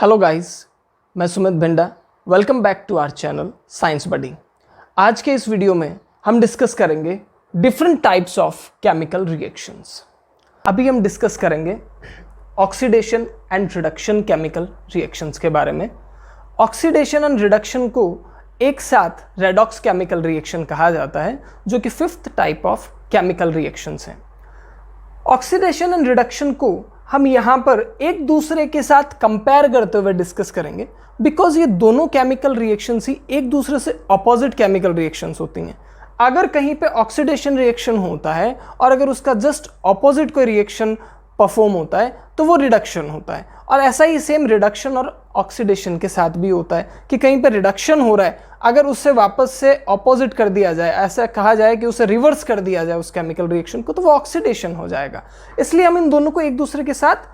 Hello guys, मैं Sumit Bhinda. Welcome back to our channel science buddy. आज के इस वीडियो में हम डिस्कस करेंगे different types of chemical reactions. अभी हम डिस्कस करेंगे oxidation and reduction chemical reactions के बारे में। ऑक्सीडेशन एंड रिडक्शन को एक साथ रेडॉक्स केमिकल रिएक्शन कहा जाता है, जो कि fifth type of chemical reactions हैं। ऑक्सीडेशन एंड रिडक्शन को हम यहाँ पर एक दूसरे के साथ कंपेयर करते हुए डिस्कस करेंगे, बिकॉज ये दोनों केमिकल रिएक्शंस ही एक दूसरे से अपोजिट केमिकल रिएक्शंस होती हैं। अगर कहीं पे ऑक्सीडेशन रिएक्शन होता है और अगर उसका जस्ट अपोजिट कोई रिएक्शन परफॉर्म होता है तो वो रिडक्शन होता है। और ऐसा ही सेम रिडक्शन और ऑक्सीडेशन के साथ भी होता है कि कहीं पे रिडक्शन हो रहा है, अगर उससे वापस से ऑपोजिट कर दिया जाए, ऐसा कहा जाए कि उसे रिवर्स कर दिया जाए उस केमिकल रिएक्शन को, तो वो ऑक्सीडेशन हो जाएगा। इसलिए हम इन दोनों को एक दूसरे के साथ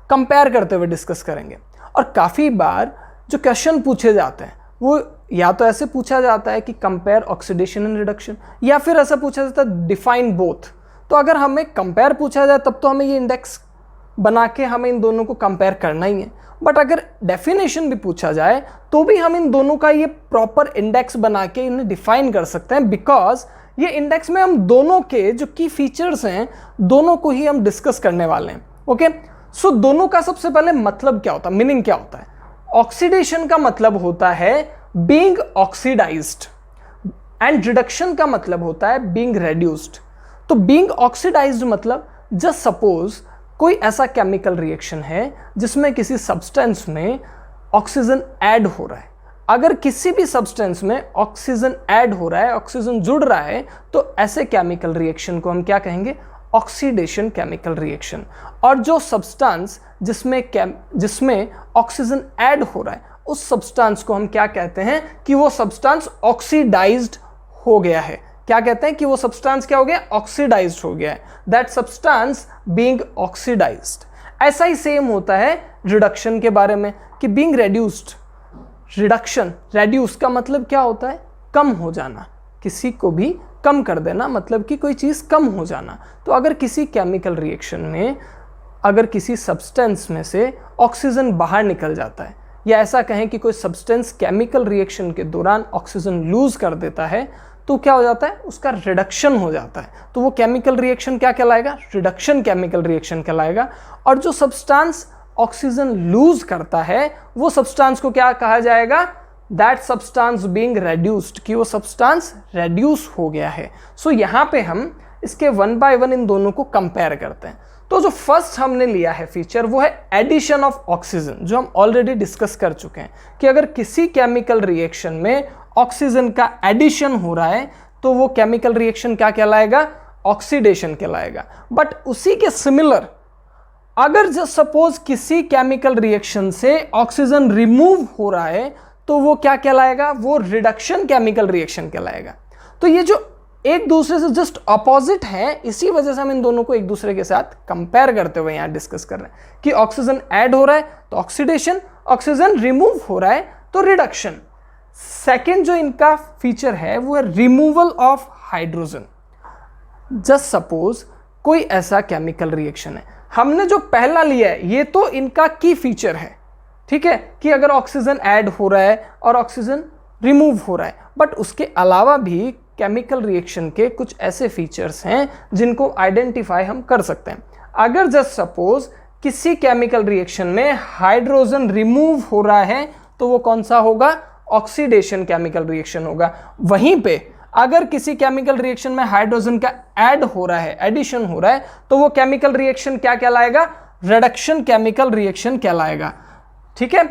कंपेयर करते हुए डिस्कस करेंगे। और काफ़ी बार जो क्वेश्चन पूछे जाते हैं वो या तो ऐसे पूछा जाता है कि कंपेयर ऑक्सीडेशन एंड रिडक्शन, या फिर ऐसा पूछा जाता है डिफाइन बोथ। तो अगर हमें कंपेयर पूछा जाए तब तो हमें ये इंडेक्स बना के हमें इन दोनों को कंपेयर करना ही है। बट अगर डेफिनेशन भी पूछा जाए तो भी हम इन दोनों का ये प्रॉपर इंडेक्स बना के इन्हें डिफाइन कर सकते हैं, बिकॉज ये इंडेक्स में हम दोनों के जो की फीचर्स हैं दोनों को ही हम डिस्कस करने वाले हैं। ओके, सो दोनों का सबसे पहले मतलब क्या होता है, मीनिंग क्या होता है। ऑक्सीडेशन का मतलब होता है बीइंग ऑक्सीडाइज्ड एंड रिडक्शन का मतलब होता है बीइंग रेड्यूस्ड। तो बीइंग ऑक्सीडाइज्ड मतलब जस्ट सपोज कोई ऐसा केमिकल रिएक्शन है जिसमें किसी सब्सटेंस में ऑक्सीजन ऐड हो रहा है। अगर किसी भी सब्सटेंस में ऑक्सीजन ऐड हो रहा है, ऑक्सीजन जुड़ रहा है, तो ऐसे केमिकल रिएक्शन को हम क्या कहेंगे, ऑक्सीडेशन केमिकल रिएक्शन। और जो सब्सटेंस जिसमें ऑक्सीजन ऐड हो रहा है उस सब्सटेंस को हम क्या कहते हैं कि वो सब्सटेंस ऑक्सीडाइज्ड हो गया है। क्या कहते हैं कि वो सब्सटेंस क्या हो गया, ऑक्सीडाइज्ड हो गया है। That substance being oxidised. ऐसा ही सेम होता है रिडक्शन के बारे में कि बीइंग रेड्यूस्ड। रिडक्शन, रेड्यूस का मतलब क्या होता है, कम हो जाना, किसी को भी कम कर देना, मतलब कि कोई चीज़ कम हो जाना। तो अगर किसी केमिकल रिएक्शन में अगर किसी सब्सटेंस में से ऑक्सीजन बाहर निकल जाता है, या ऐसा कहें कि कोई सब्सटेंस केमिकल रिएक्शन के दौरान ऑक्सीजन लूज कर देता है, तो क्या हो जाता है, उसका रिडक्शन हो जाता है। तो वो केमिकल रिएक्शन क्या कहलाएगा, रिडक्शन केमिकल रिएक्शन कहलाएगा। और जो सब्सटेंस ऑक्सीजन लूज करता है वो सब्सटेंस को क्या कहा जाएगा, दैट सब्सटेंस बीइंग रेड्यूस्ड, कि वो सब्सटेंस रेड्यूस हो गया है। सो यहाँ पे हम इसके वन बाय वन इन दोनों को कंपेयर करते हैं। तो जो फर्स्ट हमने लिया है फीचर वो है एडिशन ऑफ ऑक्सीजन, जो हम ऑलरेडी डिस्कस कर चुके हैं कि अगर किसी केमिकल रिएक्शन में ऑक्सीजन का एडिशन हो रहा है तो वो केमिकल रिएक्शन क्या कहलाएगा, ऑक्सीडेशन कहलाएगा। बट उसी के सिमिलर अगर जो सपोज किसी केमिकल रिएक्शन से ऑक्सीजन रिमूव हो रहा है तो वो क्या कहलाएगा, वो रिडक्शन केमिकल रिएक्शन कहलाएगा। तो ये जो एक दूसरे से जस्ट अपोजिट है, इसी वजह से हम इन दोनों को एक दूसरे के साथ कंपेयर करते हुए यहाँ डिस्कस कर रहे हैं कि ऑक्सीजन ऐड हो रहा है तो ऑक्सीडेशन, ऑक्सीजन रिमूव हो रहा है तो रिडक्शन। सेकेंड जो इनका फीचर है वो है removal of hydrogen. Just suppose कोई ऐसा केमिकल रिएक्शन है, हमने जो पहला लिया है ये तो इनका की फीचर है, ठीक है, कि अगर ऑक्सीजन ऐड हो रहा है और ऑक्सीजन रिमूव हो रहा है। बट उसके अलावा भी केमिकल रिएक्शन के कुछ ऐसे फीचर्स हैं जिनको आइडेंटिफाई हम कर सकते हैं। अगर जस्ट सपोज किसी केमिकल रिएक्शन में हाइड्रोजन रिमूव हो रहा है तो वो कौन सा होगा, ऑक्सीडेशन केमिकल रिएक्शन होगा। वहीं पे अगर किसी केमिकल रिएक्शन में हाइड्रोजन का ऐड हो रहा है, एडिशन हो रहा है, तो वो केमिकल रिएक्शन क्या कहलाएगा, रिडक्शन केमिकल रिएक्शन कहलाएगा। ठीक है।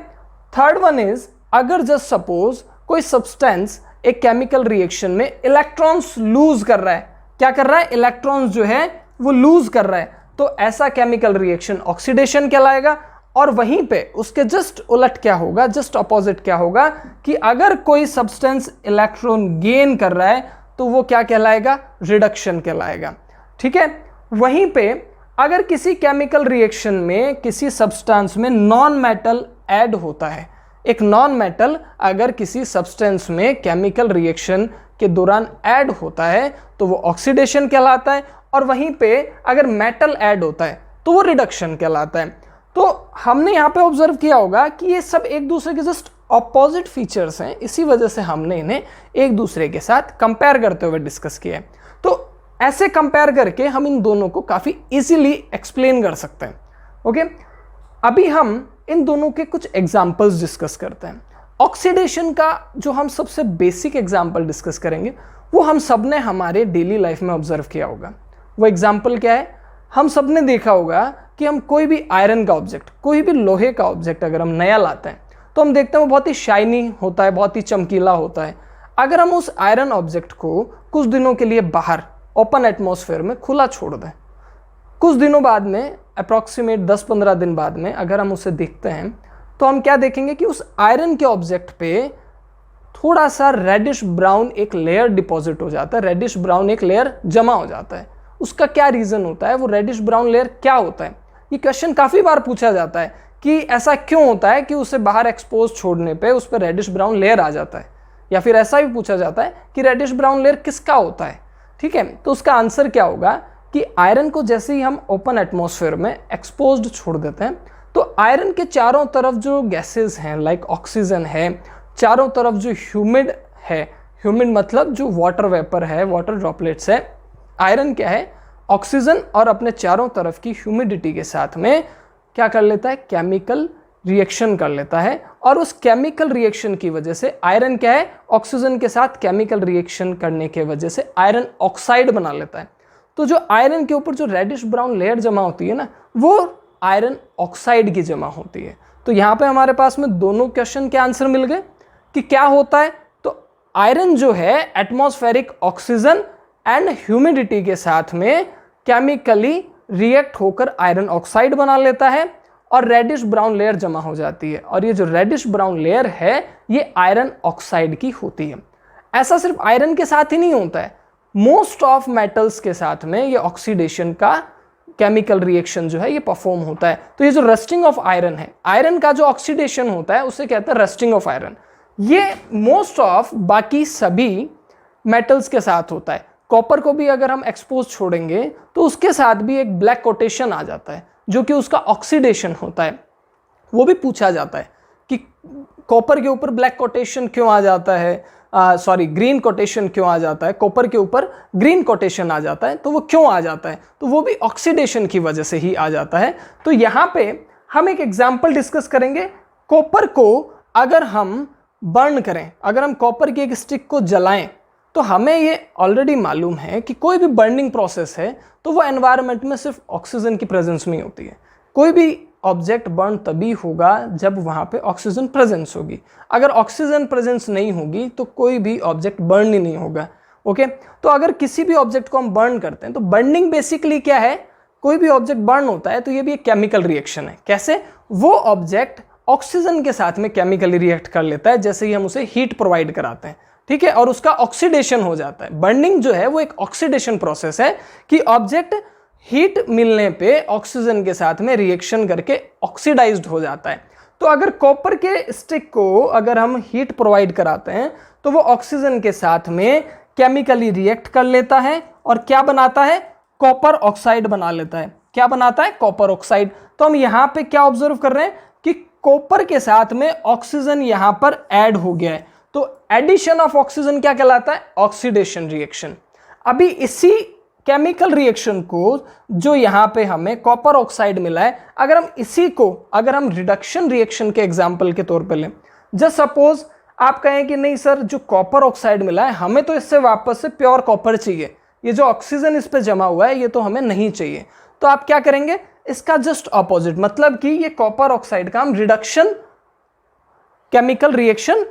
थर्ड वन इज अगर जस्ट सपोज कोई सब्सटेंस एक केमिकल रिएक्शन में इलेक्ट्रॉन्स लूज कर रहा है, क्या कर रहा है, इलेक्ट्रॉन्स जो है वो लूज कर रहा है, तो ऐसा केमिकल रिएक्शन ऑक्सीडेशन कहलाएगा। और वहीं पे उसके जस्ट उलट क्या होगा, जस्ट अपोजिट क्या होगा कि अगर कोई सब्सटेंस इलेक्ट्रॉन गेन कर रहा है तो वो क्या कहलाएगा, रिडक्शन कहलाएगा। ठीक है। वहीं पे अगर किसी केमिकल रिएक्शन में किसी सब्सटेंस में नॉन मेटल ऐड होता है, एक नॉन मेटल अगर किसी सब्सटेंस में केमिकल रिएक्शन के दौरान ऐड होता है तो वो ऑक्सीडेशन कहलाता है। और वहीं पे अगर मेटल ऐड होता है तो वो रिडक्शन कहलाता है। तो हमने यहाँ पे ऑब्जर्व किया होगा कि ये सब एक दूसरे के जस्ट ऑपोजिट फीचर्स हैं, इसी वजह से हमने इन्हें एक दूसरे के साथ कंपेयर करते हुए डिस्कस किया है। तो ऐसे कंपेयर करके हम इन दोनों को काफ़ी इजीली एक्सप्लेन कर सकते हैं। ओके, अभी हम इन दोनों के कुछ एग्जाम्पल्स डिस्कस करते हैं। ऑक्सीडेशन का जो हम सबसे बेसिक एग्जाम्पल डिस्कस करेंगे वो हम सब ने हमारे डेली लाइफ में ऑब्जर्व किया होगा। वो एग्जाम्पल क्या है? हम सब ने देखा होगा कि हम कोई भी आयरन का ऑब्जेक्ट, कोई भी लोहे का ऑब्जेक्ट अगर हम नया लाते हैं तो हम देखते हैं वो बहुत ही शाइनी होता है, बहुत ही चमकीला होता है। अगर हम उस आयरन ऑब्जेक्ट को कुछ दिनों के लिए बाहर ओपन एटमॉस्फेयर में खुला छोड़ दें, कुछ दिनों बाद में अप्रॉक्सीमेट 10-15 दिन बाद में अगर हम उसे देखते हैं तो हम क्या देखेंगे कि उस आयरन के ऑब्जेक्ट पे थोड़ा सा रेडिश ब्राउन एक लेयर डिपॉजिट हो जाता है, रेडिश ब्राउन एक लेयर जमा हो जाता है। उसका क्या रीज़न होता है? वो रेडिश ब्राउन लेयर क्या होता है? ये क्वेश्चन काफ़ी बार पूछा जाता है कि ऐसा क्यों होता है कि उसे बाहर एक्सपोज छोड़ने पे उस पर रेडिश ब्राउन लेयर आ जाता है, या फिर ऐसा भी पूछा जाता है कि रेडिश ब्राउन लेयर किसका होता है। ठीक है, तो उसका आंसर क्या होगा कि आयरन को जैसे ही हम ओपन एटमॉस्फेयर में एक्सपोज्ड छोड़ देते हैं तो आयरन के चारों तरफ जो गैसेज हैं लाइक ऑक्सीजन है, चारों तरफ जो ह्यूमिड है, ह्यूमिड मतलब जो वाटर वेपर है, वाटर ड्रॉपलेट्स है, आयरन क्या है? ऑक्सीजन और अपने चारों तरफ की ह्यूमिडिटी के साथ में क्या कर लेता है? केमिकल रिएक्शन कर लेता है। और उस केमिकल रिएक्शन की वजह से आयरन क्या है? ऑक्सीजन के साथ केमिकल रिएक्शन करने के वजह से आयरन ऑक्साइड बना लेता है। तो जो आयरन के ऊपर जो रेडिश ब्राउन लेयर जमा होती है ना, वो आयरन ऑक्साइड की जमा होती है। तो यहाँ पे हमारे पास में दोनों क्वेश्चन के आंसर मिल गए कि क्या होता है। तो आयरन जो है एटमॉस्फेरिक ऑक्सीजन एंड ह्यूमिडिटी के साथ में केमिकली रिएक्ट होकर आयरन ऑक्साइड बना लेता है और रेडिश ब्राउन लेयर जमा हो जाती है। और ये जो रेडिश ब्राउन लेयर है ये आयरन ऑक्साइड की होती है। ऐसा सिर्फ आयरन के साथ ही नहीं होता है, मोस्ट ऑफ मेटल्स के साथ में ये ऑक्सीडेशन का केमिकल रिएक्शन जो है ये परफॉर्म होता है। तो ये जो रस्टिंग ऑफ आयरन है, आयरन का जो ऑक्सीडेशन होता है उसे कहते हैं रस्टिंग ऑफ आयरन। ये मोस्ट ऑफ बाकी सभी मेटल्स के साथ होता है। कॉपर को भी अगर हम एक्सपोज छोड़ेंगे तो उसके साथ भी एक ब्लैक कोटेशन आ जाता है जो कि उसका ऑक्सीडेशन होता है। वो भी पूछा जाता है कि कॉपर के ऊपर ब्लैक कोटेशन क्यों आ जाता है, ग्रीन कोटेशन क्यों आ जाता है, कॉपर के ऊपर ग्रीन कोटेशन आ जाता है, तो वो क्यों आ जाता है? तो वो भी ऑक्सीडेशन की वजह से ही आ जाता है। तो यहाँ पे हम एक एग्जाम्पल डिस्कस करेंगे। कॉपर को अगर हम बर्न करें, अगर हम कॉपर की एक स्टिक को जलाएं, तो हमें ये ऑलरेडी मालूम है कि कोई भी बर्निंग प्रोसेस है तो वो एनवायरनमेंट में सिर्फ ऑक्सीजन की प्रेजेंस में ही होती है। कोई भी ऑब्जेक्ट बर्न तभी होगा जब वहाँ पे ऑक्सीजन प्रेजेंस होगी। अगर ऑक्सीजन प्रेजेंस नहीं होगी तो कोई भी ऑब्जेक्ट बर्न ही नहीं होगा। ओके, तो अगर किसी भी ऑब्जेक्ट को हम बर्न करते हैं तो बर्निंग बेसिकली क्या है? कोई भी ऑब्जेक्ट बर्न होता है तो ये भी एक केमिकल रिएक्शन है। कैसे? वो ऑब्जेक्ट ऑक्सीजन के साथ में केमिकली रिएक्ट कर लेता है जैसे ही हम उसे हीट प्रोवाइड कराते हैं। ठीक है, और उसका ऑक्सीडेशन हो जाता है। बर्निंग जो है वो एक ऑक्सीडेशन प्रोसेस है कि ऑब्जेक्ट हीट मिलने पे ऑक्सीजन के साथ में रिएक्शन करके ऑक्सीडाइज्ड हो जाता है। तो अगर कॉपर के स्टिक को अगर हम हीट प्रोवाइड कराते हैं तो वो ऑक्सीजन के साथ में केमिकली रिएक्ट कर लेता है और क्या बनाता है? कॉपर ऑक्साइड बना लेता है। क्या बनाता है? Copper oxide. तो हम यहाँ पे क्या ऑब्जर्व कर रहे हैं कि कॉपर के साथ में ऑक्सीजन यहाँ पर ऐड हो गया है। तो एडिशन ऑफ ऑक्सीजन क्या कहलाता है? Oxidation reaction. अभी इसी केमिकल रिएक्शन को जो यहाँ पे हमें कॉपर ऑक्साइड मिला है, अगर हम इसी को अगर हम रिडक्शन रिएक्शन के एग्जांपल के तौर पे लें, जस्ट सपोज आप कहें कि नहीं सर जो कॉपर ऑक्साइड मिला है हमें तो इससे वापस से प्योर कॉपर चाहिए, ये जो ऑक्सीजन इस पे जमा हुआ है ये तो हमें नहीं चाहिए। तो आप क्या करेंगे? इसका जस्ट ऑपोजिट, मतलब कि ये कॉपर ऑक्साइड का हम रिडक्शन केमिकल रिएक्शन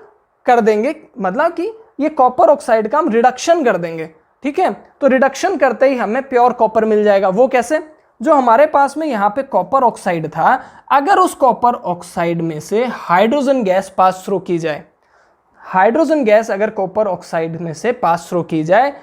कर देंगे, मतलब कि ये कॉपर ऑक्साइड का हम रिडक्शन कर देंगे। ठीक है, तो रिडक्शन करते ही हमें प्योर कॉपर मिल जाएगा। वो कैसे? जो हमारे पास में यहाँ पे कॉपर ऑक्साइड था, अगर उस कॉपर ऑक्साइड में से हाइड्रोजन गैस पास थ्रू की जाए, हाइड्रोजन गैस अगर कॉपर ऑक्साइड में से पास थ्रू की जाए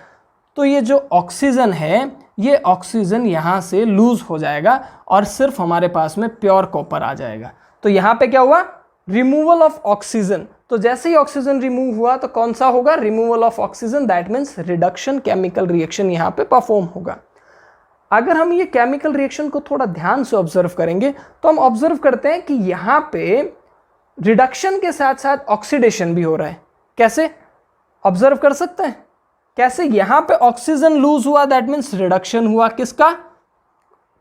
तो ये जो ऑक्सीजन है ये ऑक्सीजन यहाँ से लूज हो जाएगा और सिर्फ हमारे पास में प्योर कॉपर आ जाएगा। तो यहाँ पे क्या हुआ? Removal of oxygen. तो जैसे ही ऑक्सीजन रिमूव हुआ तो कौन सा होगा? Removal of oxygen, that means reduction chemical reaction यहाँ पे परफॉर्म होगा। अगर हम ये केमिकल रिएक्शन को थोड़ा ध्यान से ऑब्जर्व करेंगे तो हम ऑब्जर्व करते हैं कि यहां पे रिडक्शन के साथ साथ ऑक्सीडेशन भी हो रहा है। कैसे ऑब्जर्व कर सकते हैं? कैसे? यहां पे ऑक्सीजन लूज हुआ, दैट मीन्स रिडक्शन हुआ किसका?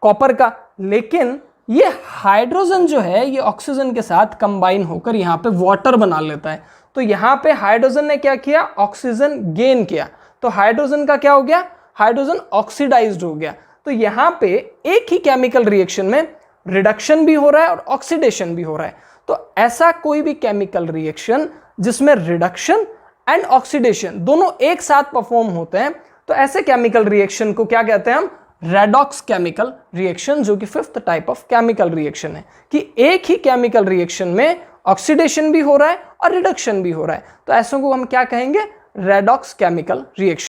कॉपर का। लेकिन ये हाइड्रोजन जो है ये ऑक्सीजन के साथ कंबाइन होकर यहां पे वाटर बना लेता है। तो यहां पे हाइड्रोजन ने क्या किया? ऑक्सीजन गेन किया। तो हाइड्रोजन का क्या हो गया? हाइड्रोजन ऑक्सीडाइज्ड हो गया। तो यहां पे एक ही केमिकल रिएक्शन में रिडक्शन भी हो रहा है और ऑक्सीडेशन भी हो रहा है। तो ऐसा कोई भी केमिकल रिएक्शन जिसमें रिडक्शन एंड ऑक्सीडेशन दोनों एक साथ परफॉर्म होते हैं, तो ऐसे केमिकल रिएक्शन को क्या कहते हैं हम? रेडॉक्स केमिकल रिएक्शन, जो कि fifth type of chemical reaction है कि एक ही केमिकल रिएक्शन में ऑक्सीडेशन भी हो रहा है और रिडक्शन भी हो रहा है। तो ऐसों को हम क्या कहेंगे? Redox chemical reaction.